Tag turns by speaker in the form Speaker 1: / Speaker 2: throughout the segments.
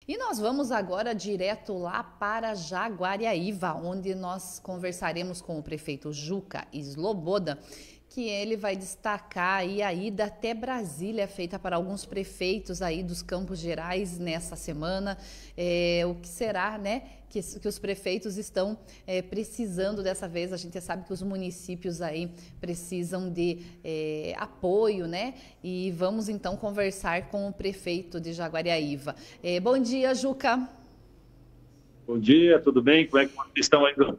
Speaker 1: E nós vamos agora direto lá para Jaguariaíva, onde nós conversaremos com o prefeito Juca Sloboda, que ele vai destacar aí a ida até Brasília, feita para alguns prefeitos aí dos Campos Gerais nessa semana. O que será, né, que os prefeitos estão precisando dessa vez. A gente sabe que os municípios aí precisam de apoio, né? E vamos então conversar com o prefeito de Jaguariaíva. Bom dia, Juca.
Speaker 2: Bom dia, tudo bem? Como é que vocês estão aí no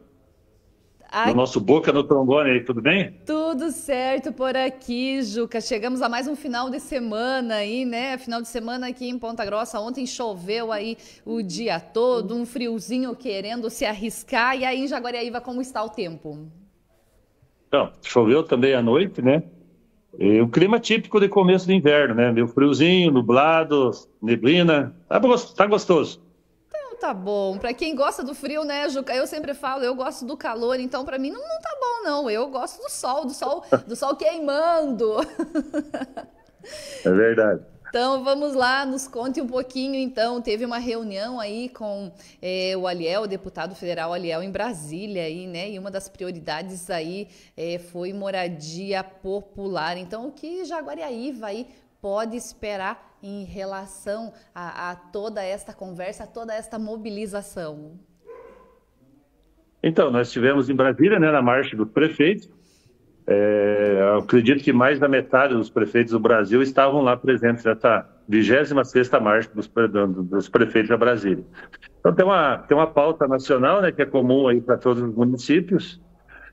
Speaker 2: nosso Boca no Trombone aí, tudo bem?
Speaker 1: Tudo certo por aqui, Juca. Chegamos a mais um final de semana aí, né? Final de semana aqui em Ponta Grossa. Ontem choveu aí o dia todo, um friozinho querendo se arriscar. E aí em Jaguariaíva, como está o tempo?
Speaker 2: Então, choveu também à noite, né? E o clima típico de começo de inverno, né? Meio friozinho, nublado, neblina. Tá gostoso.
Speaker 1: Tá bom. Pra quem gosta do frio, né, Juca? Eu sempre falo, eu gosto do calor, então pra mim não tá bom, não. Eu gosto do sol queimando.
Speaker 2: É verdade.
Speaker 1: Então vamos lá, nos conte um pouquinho. Então, teve uma reunião aí com o Aliel, o deputado federal Aliel, em Brasília, aí, né? E uma das prioridades aí foi moradia popular. Então, o que Jaguariaíva aí pode esperar em relação a toda esta conversa, a toda esta mobilização?
Speaker 2: Então, nós estivemos em Brasília, né, na Marcha dos Prefeitos. Eu acredito que mais da metade dos prefeitos do Brasil estavam lá presentes nessa 26ª Marcha dos Prefeitos da Brasília. Então, tem uma pauta nacional, né, que é comum aí para todos os municípios.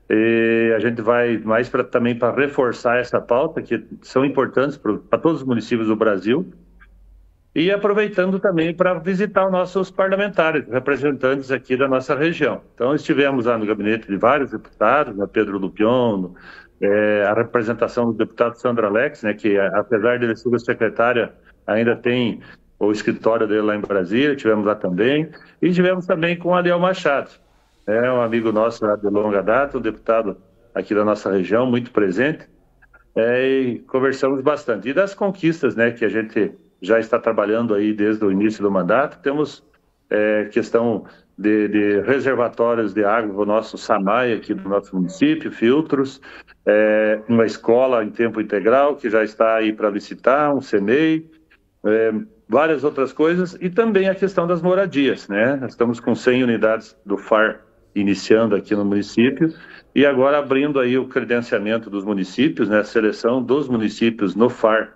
Speaker 2: E a gente vai mais também para reforçar essa pauta, que são importantes para todos os municípios do Brasil, e aproveitando também para visitar os nossos parlamentares, representantes aqui da nossa região. Então, estivemos lá no gabinete de vários deputados, né, Pedro Lupion, a representação do deputado Sandra Alex, né, que apesar de ele ser secretária, ainda tem o escritório dele lá em Brasília, estivemos lá também, e estivemos também com o Aliel Machado. É um amigo nosso lá de longa data, um deputado aqui da nossa região, muito presente, e conversamos bastante. E das conquistas, né, que a gente já está trabalhando aí desde o início do mandato, temos questão de reservatórios de água no nosso SAMAI aqui do nosso município, filtros, uma escola em tempo integral que já está aí para licitar, um CEMEI, várias outras coisas, e também a questão das moradias, né? Nós estamos com 100 unidades do FAR iniciando aqui no município, e agora abrindo aí o credenciamento dos municípios, né, a seleção dos municípios no FAR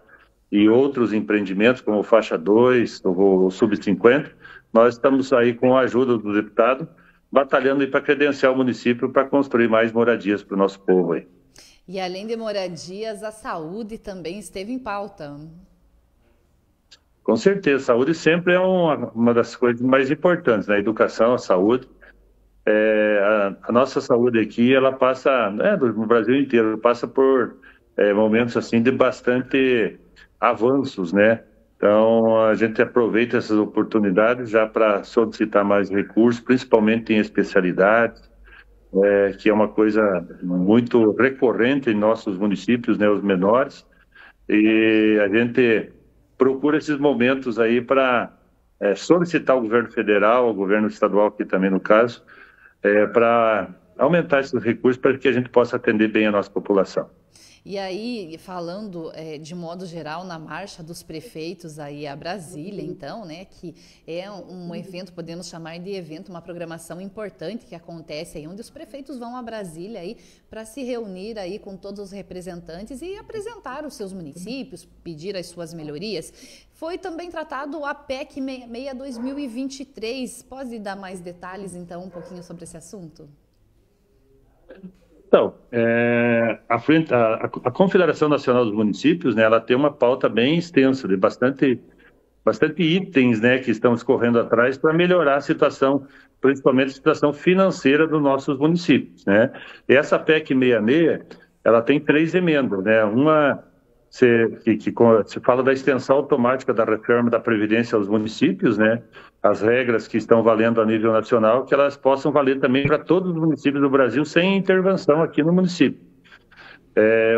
Speaker 2: e outros empreendimentos, como o Faixa 2, o Sub-50, nós estamos aí com a ajuda do deputado, batalhando para credenciar o município para construir mais moradias para o nosso povo aí.
Speaker 1: E além de moradias, a saúde também esteve em pauta.
Speaker 2: Com certeza, a saúde sempre é uma das coisas mais importantes, né? A educação, a saúde. A nossa saúde aqui, ela passa, no Brasil inteiro, passa por momentos assim de bastante avanços, né? Então, a gente aproveita essas oportunidades já para solicitar mais recursos, principalmente em especialidades, que é uma coisa muito recorrente em nossos municípios, né, os menores, e a gente procura esses momentos aí para solicitar ao governo federal, ao governo estadual aqui também no caso, para aumentar esses recursos para que a gente possa atender bem a nossa população.
Speaker 1: E aí, falando de modo geral na marcha dos prefeitos aí a Brasília, então, né, que é um evento, podemos chamar de evento, uma programação importante que acontece aí, onde os prefeitos vão a Brasília aí para se reunir aí com todos os representantes e apresentar os seus municípios, pedir as suas melhorias. Foi também tratado a PEC 66 2023. Pode dar mais detalhes, então, um pouquinho sobre esse assunto?
Speaker 2: Então, a Confederação Nacional dos Municípios, né, ela tem uma pauta bem extensa, de bastante itens, né, que estamos correndo atrás para melhorar a situação, principalmente a situação financeira dos nossos municípios, né? E essa PEC 66, ela tem 3 emendas, né? Uma se fala da extensão automática da reforma da Previdência aos municípios, né? As regras que estão valendo a nível nacional, que elas possam valer também para todos os municípios do Brasil, sem intervenção aqui no município.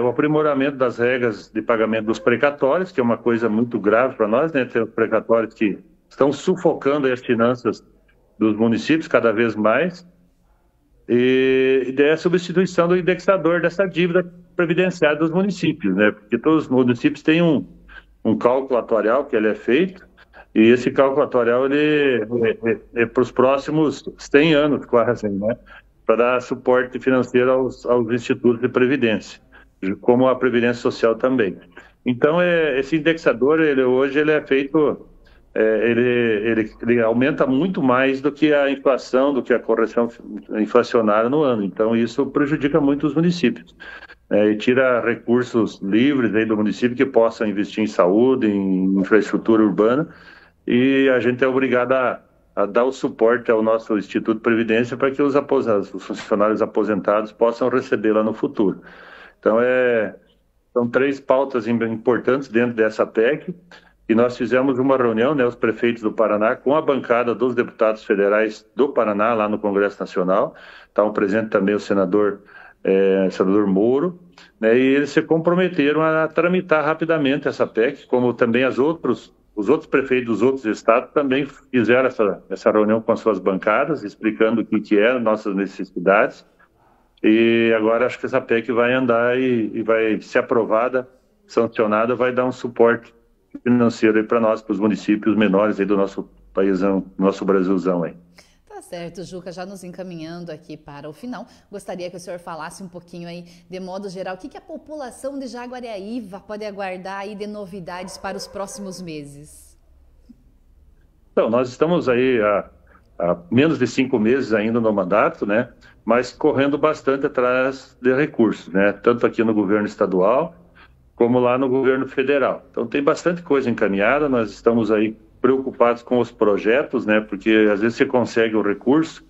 Speaker 2: O aprimoramento das regras de pagamento dos precatórios, que é uma coisa muito grave para nós, né? Tem os precatórios que estão sufocando as finanças dos municípios cada vez mais, e daí a substituição do indexador dessa dívida previdenciária dos municípios, né? Porque todos os municípios têm um cálculo atuarial que ele é feito, e esse cálculo atuarial ele é para os próximos 100 anos, quase, né? Para dar suporte financeiro aos institutos de previdência, como a Previdência Social também. Então, esse indexador, hoje ele é feito, ele aumenta muito mais do que a inflação, do que a correção inflacionária no ano. Então, isso prejudica muito os municípios. E tira recursos livres aí do município que possam investir em saúde, em infraestrutura urbana, e a gente é obrigado a dar o suporte ao nosso Instituto de Previdência para que os funcionários aposentados possam receber lá no futuro. Então, são 3 pautas importantes dentro dessa PEC, e nós fizemos uma reunião, né, os prefeitos do Paraná, com a bancada dos deputados federais do Paraná, lá no Congresso Nacional. Estavam presentes também o senador Moro, né, e eles se comprometeram a tramitar rapidamente essa PEC, como também os outros prefeitos dos outros estados também fizeram essa reunião com as suas bancadas, explicando o que eram nossas necessidades. E agora acho que essa PEC vai andar e vai ser aprovada, sancionada, vai dar um suporte financeiro para nós, para os municípios menores aí do nosso paísão, nosso Brasilzão aí.
Speaker 1: Tá certo, Juca, já nos encaminhando aqui para o final, gostaria que o senhor falasse um pouquinho aí, de modo geral, o que a população de Jaguariaíva pode aguardar aí de novidades para os próximos meses?
Speaker 2: Então, nós estamos aí há menos de 5 meses ainda no mandato, né? Mas correndo bastante atrás de recursos, né? Tanto aqui no governo estadual, como lá no governo federal. Então, tem bastante coisa encaminhada, nós estamos aí preocupados com os projetos, né? Porque às vezes você consegue o recurso,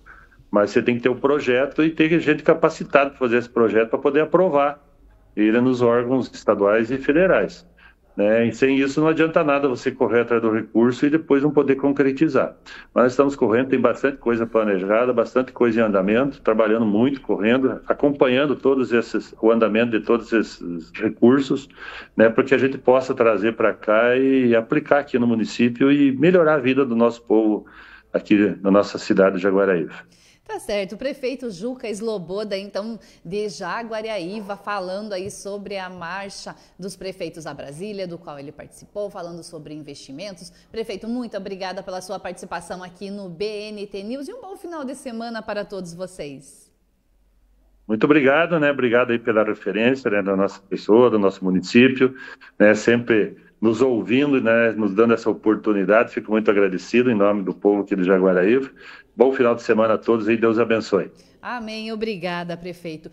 Speaker 2: mas você tem que ter o projeto e ter gente capacitada para fazer esse projeto para poder aprovar ele nos órgãos estaduais e federais, né? E sem isso não adianta nada você correr atrás do recurso e depois não poder concretizar. Mas estamos correndo, tem bastante coisa planejada, bastante coisa em andamento, trabalhando muito, correndo, acompanhando o andamento de todos esses recursos, né, para que a gente possa trazer para cá e aplicar aqui no município e melhorar a vida do nosso povo aqui na nossa cidade de Jaguariaíva.
Speaker 1: Tá certo, o prefeito Juca Sloboda, então, de Jaguariaíva, falando aí sobre a marcha dos prefeitos a Brasília, do qual ele participou, falando sobre investimentos. Prefeito, muito obrigada pela sua participação aqui no BNT News e um bom final de semana para todos vocês.
Speaker 2: Muito obrigado, né? Obrigado aí pela referência, né, da nossa pessoa, do nosso município, né? Sempre nos ouvindo, né, nos dando essa oportunidade. Fico muito agradecido em nome do povo aqui de Jaguariaíva. Bom final de semana a todos e Deus abençoe.
Speaker 1: Amém. Obrigada, prefeito.